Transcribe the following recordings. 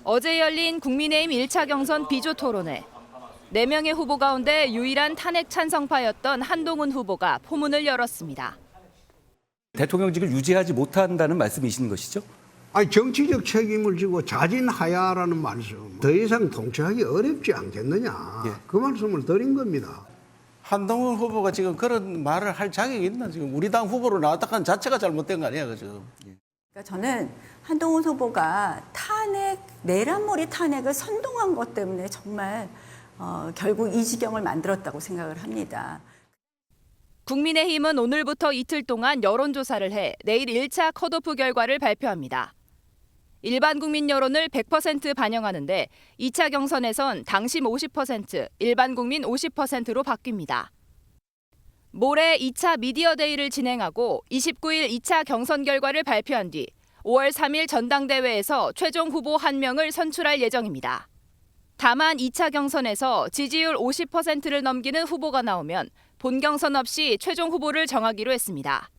어제 열린 국민의힘 1차 경선 비조 토론회. 4명의 후보 가운데 유일한 탄핵 찬성파였던 한동훈 후보가 포문을 열었습니다. 대통령직을 유지하지 못한다는 말씀이신 것이죠? 아니, 정치적 책임을 지고 자진하야라는 말씀, 더 이상 통치하기 어렵지 않겠느냐. 예. 그 말씀을 드린 겁니다. 한동훈 후보가 지금 그런 말을 할 자격이 있나? 지금 우리 당 후보로 나왔다는 자체가 잘못된 거 아니야, 지금? 그러니까 저는 한동훈 후보가 내란몰이 탄핵을 선동한 것 때문에 정말 결국 이 지경을 만들었다고 생각을 합니다. 국민의힘은 오늘부터 이틀 동안 여론조사를 해 내일 1차 컷오프 결과를 발표합니다. 일반 국민 여론을 100% 반영하는데 2차 경선에선 당심 50%, 일반 국민 50%로 바뀝니다. 모레 2차 미디어 데이를 진행하고 29일 2차 경선 결과를 발표한 뒤 5월 3일 전당대회에서 최종 후보 1명을 선출할 예정입니다. 다만 2차 경선에서 지지율 50%를 넘기는 후보가 나오면 본경선 없이 최종 후보를 정하기로 했습니다.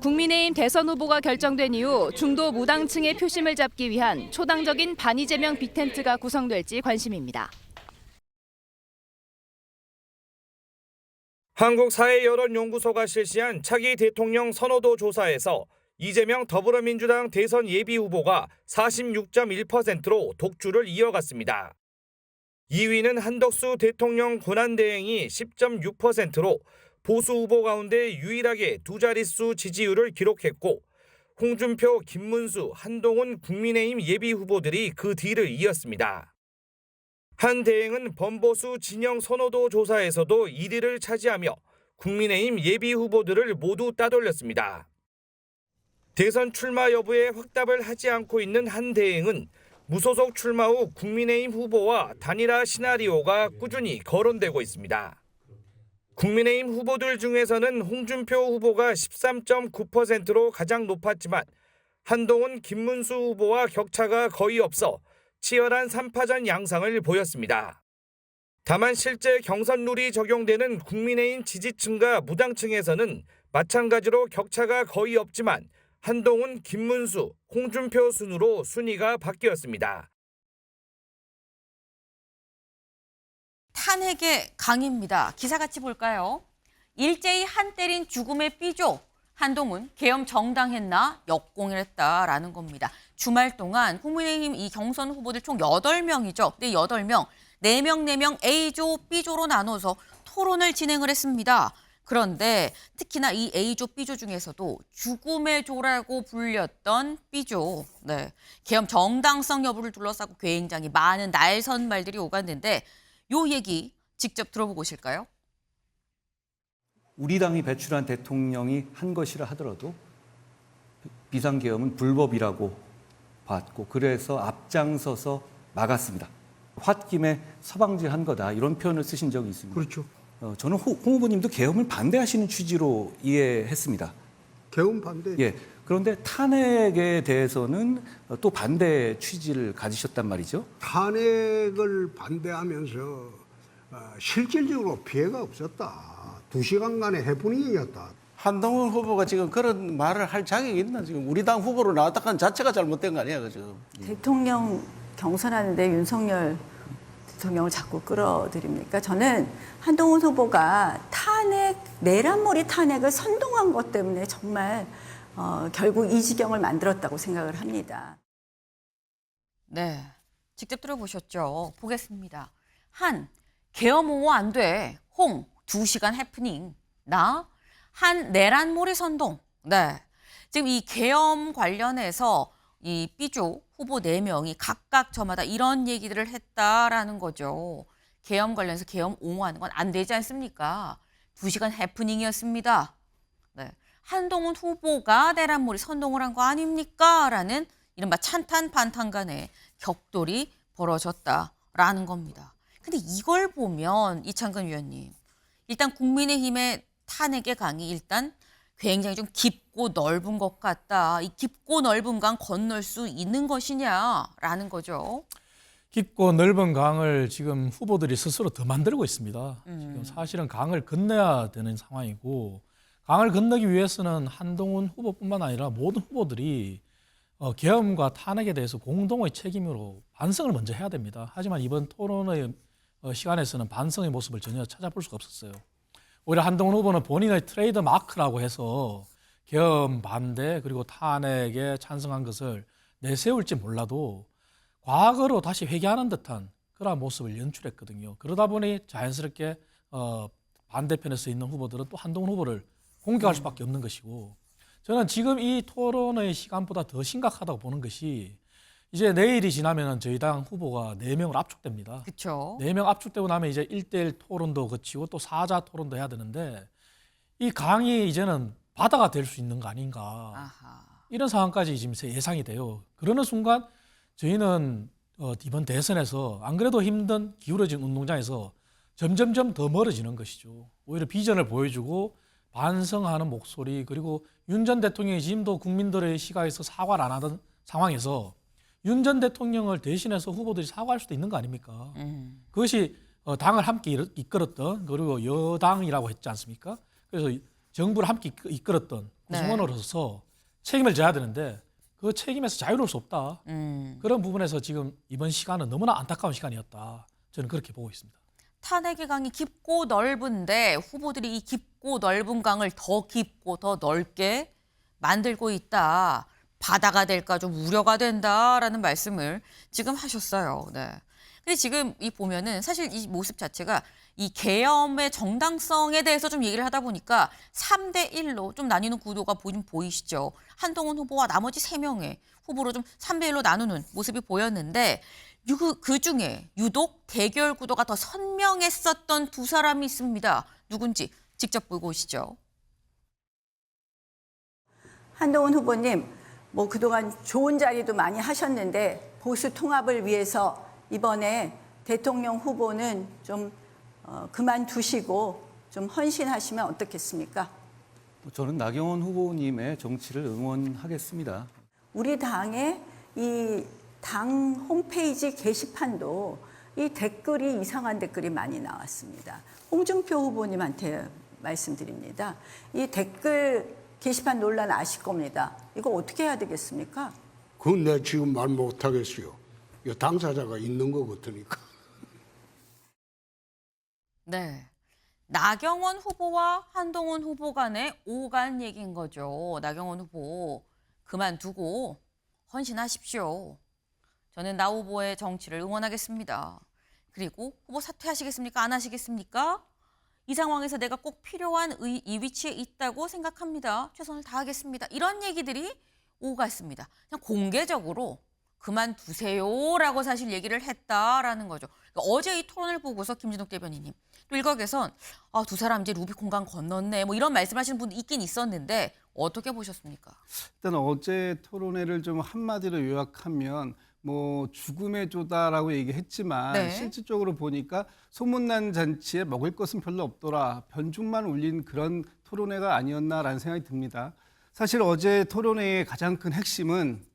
국민의힘 대선 후보가 결정된 이후 중도 무당층의 표심을 잡기 위한 초당적인 반이재명 빅텐트가 구성될지 관심입니다. 한국사회여론연구소가 실시한 차기 대통령 선호도 조사에서 이재명 더불어민주당 대선 예비후보가 46.1%로 독주를 이어갔습니다. 2위는 한덕수 대통령 권한대행이 10.6%로 보수 후보 가운데 유일하게 두 자릿수 지지율을 기록했고 홍준표, 김문수, 한동훈 국민의힘 예비후보들이 그 뒤를 이었습니다. 한 대행은 범보수 진영 선호도 조사에서도 1위를 차지하며 국민의힘 예비후보들을 모두 따돌렸습니다. 대선 출마 여부에 확답을 하지 않고 있는 한 대행은 무소속 출마 후 국민의힘 후보와 단일화 시나리오가 꾸준히 거론되고 있습니다. 국민의힘 후보들 중에서는 홍준표 후보가 13.9%로 가장 높았지만 한동훈, 김문수 후보와 격차가 거의 없어 치열한 3파전 양상을 보였습니다. 다만 실제 경선 룰이 적용되는 국민의힘 지지층과 무당층에서는 마찬가지로 격차가 거의 없지만 한동훈, 김문수, 홍준표 순으로 순위가 바뀌었습니다. 탄핵의 강입니다. 기사 같이 볼까요? 일제히 한 때린 죽음의 삐조. 한동훈 계엄 정당했나 역공을 했다라는 겁니다. 주말 동안 국민의힘 이 경선 후보들 총 8명이죠. 네, 8명. 4명 A조, B조로 나눠서 토론을 진행을 했습니다. 그런데 특히나 이 A조, B조 중에서도 죽음의 조라고 불렸던 B조. 네, 계엄 정당성 여부를 둘러싸고 굉장히 많은 날선 말들이 오갔는데 요 얘기 직접 들어보고 오실까요? 우리 당이 배출한 대통령이 한 것이라 하더라도 비상계엄은 불법이라고 봤고 그래서 앞장서서 막았습니다. 홧김에 서방지한 거다 이런 표현을 쓰신 적이 있습니다. 그렇죠. 저는 홍 후보님도 계엄을 반대하시는 취지로 이해했습니다. 계엄 반대. 예. 그런데 탄핵에 대해서는 또 반대 취지를 가지셨단 말이죠. 탄핵을 반대하면서 실질적으로 피해가 없었다. 2시간간의 해프닝이었다. 한동훈 후보가 지금 그런 말을 할 자격이 있나? 지금 우리 당 후보로 나왔다는 자체가 잘못된 거 아니야, 지금? 대통령 경선하는데 윤석열 대통령을 자꾸 끌어들입니까? 저는 한동훈 후보가 내란몰이 탄핵을 선동한 것 때문에 정말 결국 이 지경을 만들었다고 생각을 합니다. 네, 직접 들어보셨죠? 보겠습니다. 한, 계엄 옹호 안 돼. 홍, 2시간 해프닝. 나, 한, 내란몰이 선동. 네, 지금 이 계엄 관련해서 이 B조 후보 4명이 각각 저마다 이런 얘기들을 했다라는 거죠. 계엄 관련해서 계엄 옹호하는 건 안 되지 않습니까? 2시간 해프닝이었습니다. 네. 한동훈 후보가 내란몰이 선동을 한 거 아닙니까? 라는 이른바 찬탄 반탄 간의 격돌이 벌어졌다라는 겁니다. 근데 이걸 보면 이창근 위원님, 일단 국민의힘의 탄핵의 강이 일단 굉장히 좀 깊고 넓은 것 같다. 이 깊고 넓은 강 건널 수 있는 것이냐라는 거죠. 깊고 넓은 강을 지금 후보들이 스스로 더 만들고 있습니다. 지금 사실은 강을 건너야 되는 상황이고 강을 건너기 위해서는 한동훈 후보뿐만 아니라 모든 후보들이 계엄과 탄핵에 대해서 공동의 책임으로 반성을 먼저 해야 됩니다. 하지만 이번 토론의 시간에서는 반성의 모습을 전혀 찾아볼 수가 없었어요. 오히려 한동훈 후보는 본인의 트레이드 마크라고 해서 계엄 반대 그리고 탄핵에 찬성한 것을 내세울지 몰라도 과거로 다시 회귀하는 듯한 그런 모습을 연출했거든요. 그러다 보니 자연스럽게 반대편에서 있는 후보들은 또 한동훈 후보를 공격할 수밖에 없는 것이고, 저는 지금 이 토론의 시간보다 더 심각하다고 보는 것이 이제 내일이 지나면 저희 당 후보가 4명을 압축됩니다. 그렇죠. 4명 압축되고 나면 이제 1대1 토론도 거치고 또 사자 토론도 해야 되는데 이 강이 이제는 바다가 될 수 있는 거 아닌가. 아하. 이런 상황까지 지금 예상이 돼요. 그러는 순간 저희는 이번 대선에서 안 그래도 힘든 기울어진 운동장에서 점점점 더 멀어지는 것이죠. 오히려 비전을 보여주고 반성하는 목소리, 그리고 윤 전 대통령이 지금도 국민들의 시각에서 사과를 안 하던 상황에서 윤 전 대통령을 대신해서 후보들이 사과할 수도 있는 거 아닙니까? 그것이 당을 함께 이끌었던, 그리고 여당이라고 했지 않습니까? 그래서 정부를 함께 이끌었던 구성원으로서 책임을 져야 되는데 그 책임에서 자유로울 수 없다. 그런 부분에서 지금 이번 시간은 너무나 안타까운 시간이었다. 저는 그렇게 보고 있습니다. 탄핵의 강이 깊고 넓은데 후보들이 이 깊고 넓은 강을 더 깊고 더 넓게 만들고 있다. 바다가 될까 좀 우려가 된다라는 말씀을 지금 하셨어요. 네. 근데 지금 이 보면은 사실 이 모습 자체가 이 계엄의 정당성에 대해서 좀 얘기를 하다 보니까 3대 1로 좀 나뉘는 구도가 보이시죠. 한동훈 후보와 나머지 3명의 후보로 좀 3대 1로 나누는 모습이 보였는데 그 중에 유독 대결 구도가 더 선명했었던 두 사람이 있습니다. 누군지 직접 보고 오시죠. 한동훈 후보님, 뭐 그동안 좋은 자리도 많이 하셨는데 보수 통합을 위해서 이번에 대통령 후보는 좀 그만두시고 좀 헌신하시면 어떻겠습니까? 저는 나경원 후보님의 정치를 응원하겠습니다. 우리 당의 이 당 홈페이지 게시판도 이 댓글이 이상한 댓글이 많이 나왔습니다. 홍준표 후보님한테 말씀드립니다. 이 댓글 게시판 논란 아실 겁니다. 이거 어떻게 해야 되겠습니까? 그건 내가 지금 말 못하겠어요. 이 당사자가 있는 것 같으니까. 네. 나경원 후보와 한동훈 후보 간의 오간 얘기인 거죠. 나경원 후보 그만두고 헌신하십시오. 저는 나 후보의 정치를 응원하겠습니다. 그리고 후보 사퇴하시겠습니까? 안 하시겠습니까? 이 상황에서 내가 꼭 필요한 이 위치에 있다고 생각합니다. 최선을 다하겠습니다. 이런 얘기들이 오갔습니다. 그냥 공개적으로 그만두세요라고 사실 얘기를 했다라는 거죠. 그러니까 어제 이 토론을 보고서 김진욱 대변인님 또 일각에선 두 사람 이제 루비콘강 건넜네 뭐 이런 말씀하시는 분도 있긴 있었는데 어떻게 보셨습니까? 일단 어제 토론회를 좀 한마디로 요약하면 뭐 죽음의 조다라고 얘기했지만 네. 실질적으로 보니까 소문난 잔치에 먹을 것은 별로 없더라. 변죽만 울린 그런 토론회가 아니었나라는 생각이 듭니다. 사실 어제 토론회의 가장 큰 핵심은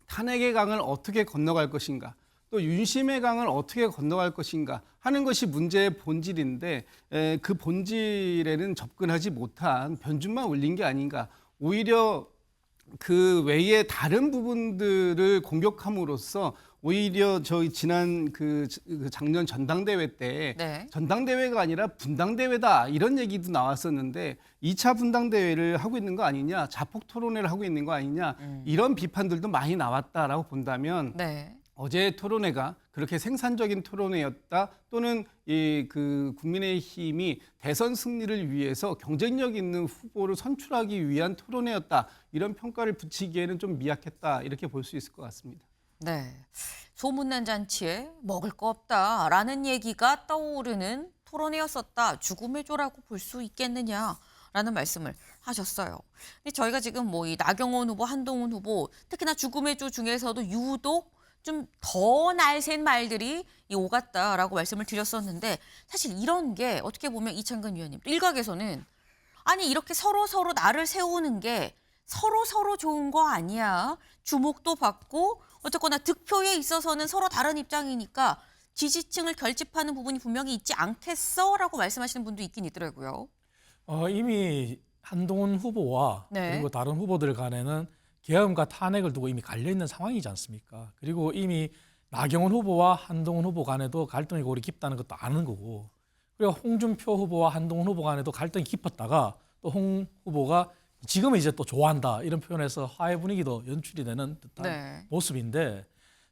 탄핵의 강을 어떻게 건너갈 것인가, 또 윤심의 강을 어떻게 건너갈 것인가 하는 것이 문제의 본질인데 그 본질에는 접근하지 못한 변죽만 울린 게 아닌가. 오히려 그 외에 다른 부분들을 공격함으로써 오히려 저희 지난 그 작년 전당대회 때 네. 전당대회가 아니라 분당대회다 이런 얘기도 나왔었는데 2차 분당대회를 하고 있는 거 아니냐, 자폭 토론회를 하고 있는 거 아니냐 이런 비판들도 많이 나왔다라고 본다면 네. 어제 토론회가 그렇게 생산적인 토론회였다, 또는 그 국민의힘이 대선 승리를 위해서 경쟁력 있는 후보를 선출하기 위한 토론회였다, 이런 평가를 붙이기에는 좀 미약했다, 이렇게 볼 수 있을 것 같습니다. 네. 소문난 잔치에 먹을 거 없다라는 얘기가 떠오르는 토론회였었다. 죽음의 조라고 볼 수 있겠느냐라는 말씀을 하셨어요. 근데 저희가 지금 뭐 이 나경원 후보, 한동훈 후보, 특히나 죽음의 조 중에서도 유독 좀 더 날샌 말들이 오갔다라고 말씀을 드렸었는데, 사실 이런 게 어떻게 보면 이창근 위원님, 또 일각에서는 아니 이렇게 서로 나를 세우는 게 서로 좋은 거 아니야. 주목도 받고 어쨌거나 득표에 있어서는 서로 다른 입장이니까 지지층을 결집하는 부분이 분명히 있지 않겠어라고 말씀하시는 분도 있긴 있더라고요. 이미 한동훈 후보와 네. 그리고 다른 후보들 간에는 계엄과 탄핵을 두고 이미 갈려 있는 상황이지 않습니까? 그리고 이미 나경원 후보와 한동훈 후보 간에도 갈등이 고리 깊다는 것도 아는 거고, 그리고 홍준표 후보와 한동훈 후보 간에도 갈등이 깊었다가 또 홍 후보가 지금은 이제 또 좋아한다 이런 표현에서 화해 분위기도 연출이 되는 듯한 네. 모습인데,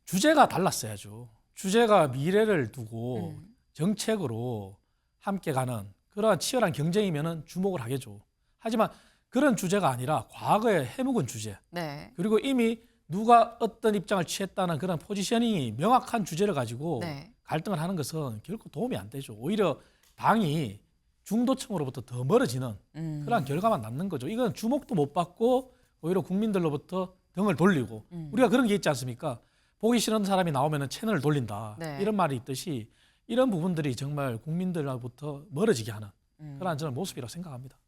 주제가 달랐어야죠. 주제가 미래를 두고 정책으로 함께 가는 그러한 치열한 경쟁이면은 주목을 하겠죠. 하지만 그런 주제가 아니라 과거의 해묵은 주제, 네. 그리고 이미 누가 어떤 입장을 취했다는 그런 포지셔닝이 명확한 주제를 가지고 네. 갈등을 하는 것은 결코 도움이 안 되죠. 오히려 당이 중도층으로부터 더 멀어지는 그러한 결과만 남는 거죠. 이건 주목도 못 받고 오히려 국민들로부터 등을 돌리고, 우리가 그런 게 있지 않습니까? 보기 싫은 사람이 나오면 채널을 돌린다. 네. 이런 말이 있듯이 이런 부분들이 정말 국민들로부터 멀어지게 하는 그러한 저는 모습이라고 생각합니다.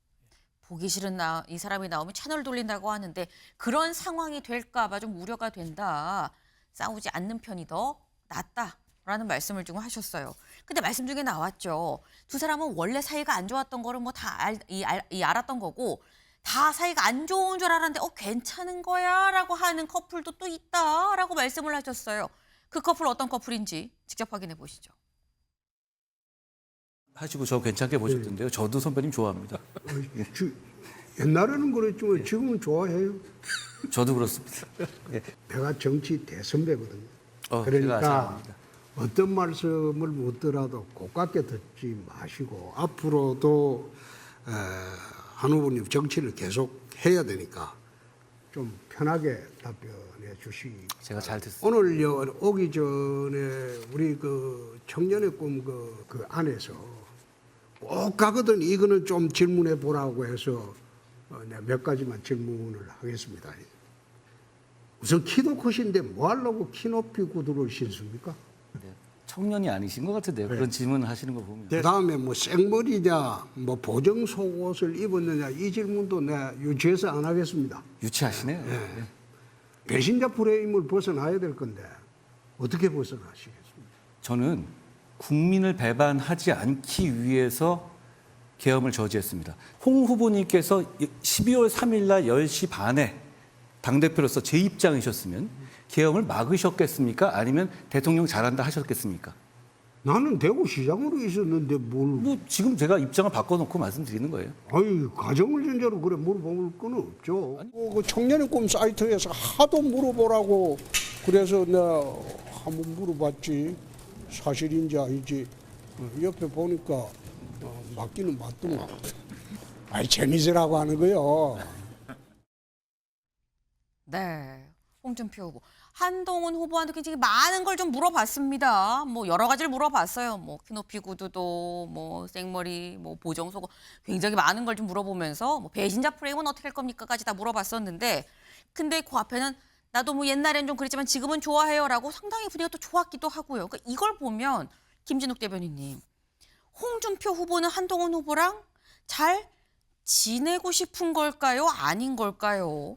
보기 싫은 이 사람이 나오면 채널 돌린다고 하는데 그런 상황이 될까 봐 좀 우려가 된다. 싸우지 않는 편이 더 낫다라는 말씀을 좀 하셨어요. 근데 말씀 중에 나왔죠. 두 사람은 원래 사이가 안 좋았던 거를 뭐 다 알았던 거고, 다 사이가 안 좋은 줄 알았는데 괜찮은 거야라고 하는 커플도 또 있다라고 말씀을 하셨어요. 그 커플 어떤 커플인지 직접 확인해 보시죠. 하시고 저 괜찮게 보셨던데요. 저도 선배님 좋아합니다. 옛날에는 그랬지만 지금은 좋아해요. 저도 그렇습니다. 예. 내가 정치 대선배거든요. 제가 그러니까 잘합니다. 어떤 말씀을 묻더라도 고깝게 듣지 마시고 앞으로도 한 후보님 정치를 계속 해야 되니까 좀 편하게 답변해 주시기. 제가 잘 듣습니다. 오늘 오기 전에 우리 그 청년의 꿈 그 안에서 꼭 가거든 이거는 좀 질문해 보라고 해서 내가 몇 가지만 질문을 하겠습니다. 우선 키도 크신데 뭐 하려고 키 높이 구두를 신습니까? 네. 청년이 아니신 것 같은데요. 그런 질문 하시는 거 보면. 그 다음에 뭐 생머리냐, 뭐 보정 속옷을 입었느냐 이 질문도 내가 유치해서 안 하겠습니다. 유치하시네요. 네. 배신자 프레임을 벗어나야 될 건데 어떻게 벗어나시겠습니까? 저는 국민을 배반하지 않기 위해서 계엄을 저지했습니다. 홍 후보님께서 12월 3일 날 10시 반에 당대표로서 제 입장이셨으면 계엄을 막으셨겠습니까? 아니면 대통령 잘한다 하셨겠습니까? 나는 대구시장으로 있었는데 뭘. 뭐 지금 제가 입장을 바꿔놓고 말씀드리는 거예요. 아유, 가정을 전제로 그래 물어볼 건 없죠. 그 청년의 꿈 사이트에서 하도 물어보라고 그래서 내가 한번 물어봤지. 사실인지 아닌지. 옆에 보니까 맞기는 맞더만. 아이, 재미지라고 하는 거요. 네, 홍준표 후보. 한동훈 후보한테 굉장히 많은 걸 좀 물어봤습니다. 뭐 여러 가지를 물어봤어요. 뭐 키높이 구두도, 뭐 생머리, 뭐 보정 속옷, 굉장히 많은 걸 좀 물어보면서 뭐 배신자 프레임은 어떻게 할 겁니까까지 다 물어봤었는데, 근데 그 앞에는 나도 뭐 옛날엔 좀 그랬지만 지금은 좋아해요라고 상당히 분위기가 또 좋았기도 하고요. 그러니까 이걸 보면 김진욱 대변인님, 홍준표 후보는 한동훈 후보랑 잘 지내고 싶은 걸까요? 아닌 걸까요?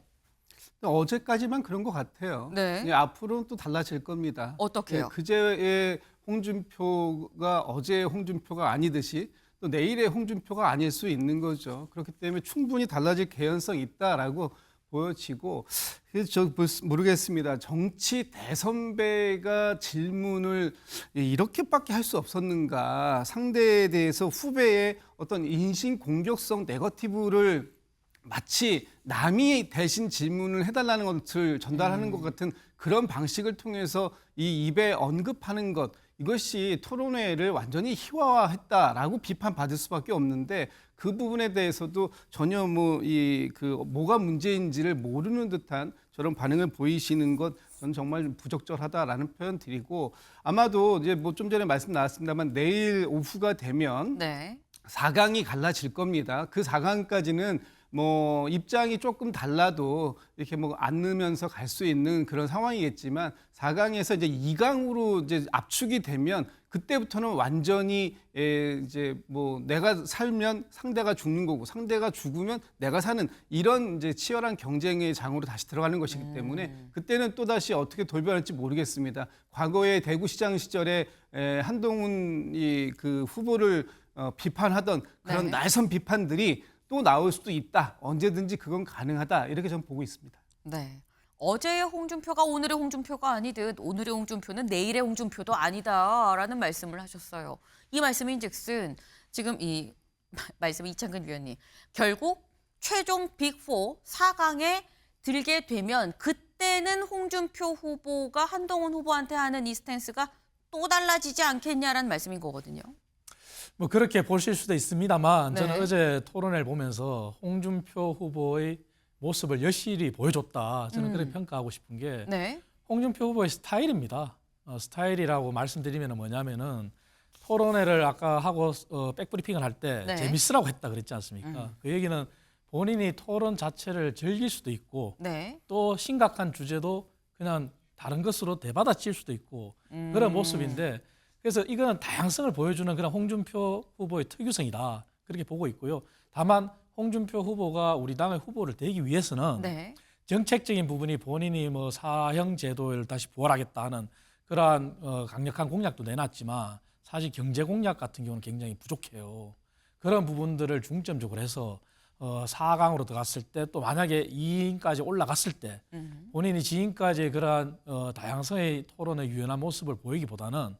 어제까지만 그런 것 같아요. 네. 예, 앞으로는 또 달라질 겁니다. 어떻게요? 예, 그제의 홍준표가 어제의 홍준표가 아니듯이 또 내일의 홍준표가 아닐 수 있는 거죠. 그렇기 때문에 충분히 달라질 개연성이 있다라고 보여지고, 그래서 저 모르겠습니다. 정치 대선배가 질문을 이렇게밖에 할 수 없었는가. 상대에 대해서 후배의 어떤 인신 공격성 네거티브를 마치 남이 대신 질문을 해달라는 것을 전달하는 것 같은 그런 방식을 통해서 이 입에 언급하는 것, 이것이 토론회를 완전히 희화화했다라고 비판받을 수밖에 없는데, 그 부분에 대해서도 전혀 뭐가 문제인지를 모르는 듯한 저런 반응을 보이시는 것, 저는 정말 부적절하다라는 표현 드리고, 아마도 이제 뭐 좀 전에 말씀 나왔습니다만 내일 오후가 되면 네. 4강이 갈라질 겁니다. 그 4강까지는 뭐 입장이 조금 달라도 이렇게 뭐 안으면서 갈 수 있는 그런 상황이겠지만, 4강에서 이제 2강으로 이제 압축이 되면 그때부터는 완전히 이제 뭐 내가 살면 상대가 죽는 거고 상대가 죽으면 내가 사는 이런 이제 치열한 경쟁의 장으로 다시 들어가는 것이기 때문에 그때는 또 다시 어떻게 돌변할지 모르겠습니다. 과거에 대구시장 시절에 한동훈 그 후보를 비판하던 그런 네. 날선 비판들이 또 나올 수도 있다. 언제든지 그건 가능하다. 이렇게 저는 보고 있습니다. 네. 어제의 홍준표가 오늘의 홍준표가 아니듯 오늘의 홍준표는 내일의 홍준표도 아니다라는 말씀을 하셨어요. 이 말씀인즉슨 지금 이 말씀 이창근 위원님 결국 최종 빅4 4강에 들게 되면 그때는 홍준표 후보가 한동훈 후보한테 하는 이 스탠스가 또 달라지지 않겠냐라는 말씀인 거거든요. 뭐 그렇게 보실 수도 있습니다만 네. 저는 어제 토론회를 보면서 홍준표 후보의 모습을 여실히 보여줬다. 저는 그렇게 평가하고 싶은 게 네. 홍준표 후보의 스타일입니다. 스타일이라고 말씀드리면 뭐냐면은 토론회를 아까 하고 백브리핑을 할 때 네. 재밌으라고 했다 그랬지 않습니까? 그 얘기는 본인이 토론 자체를 즐길 수도 있고 네. 또 심각한 주제도 그냥 다른 것으로 대받아칠 수도 있고 그런 모습인데 그래서 이거는 다양성을 보여주는 그런 홍준표 후보의 특유성이다. 그렇게 보고 있고요. 다만 홍준표 후보가 우리 당의 후보를 되기 위해서는 네. 정책적인 부분이 본인이 뭐 사형 제도를 다시 부활하겠다 하는 그러한 강력한 공약도 내놨지만 사실 경제 공약 같은 경우는 굉장히 부족해요. 그런 부분들을 중점적으로 해서 4강으로 들어갔을 때 또 만약에 2인까지 올라갔을 때 본인이 지금까지 그러한 다양성의 토론의 유연한 모습을 보이기보다는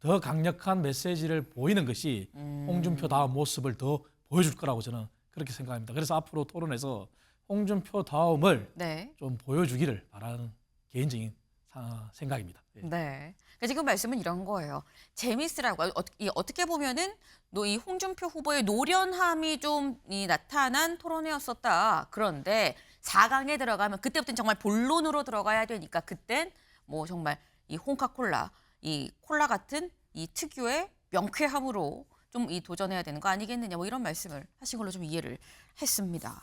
더 강력한 메시지를 보이는 것이 홍준표 다음 모습을 더 보여줄 거라고 저는 그렇게 생각합니다. 그래서 앞으로 토론에서 홍준표 다음을 네. 좀 보여주기를 바라는 개인적인 생각입니다. 예. 네. 그러니까 지금 말씀은 이런 거예요. 재미있으라고 어떻게 보면은 이 홍준표 후보의 노련함이 좀 나타난 토론회였었다. 그런데 4강에 들어가면 그때부터는 정말 본론으로 들어가야 되니까 그땐 뭐 정말 이 홍카콜라, 이 콜라 같은 이 특유의 명쾌함으로 좀 도전해야 되는 거 아니겠느냐 뭐 이런 말씀을 하신 걸로 좀 이해를 했습니다.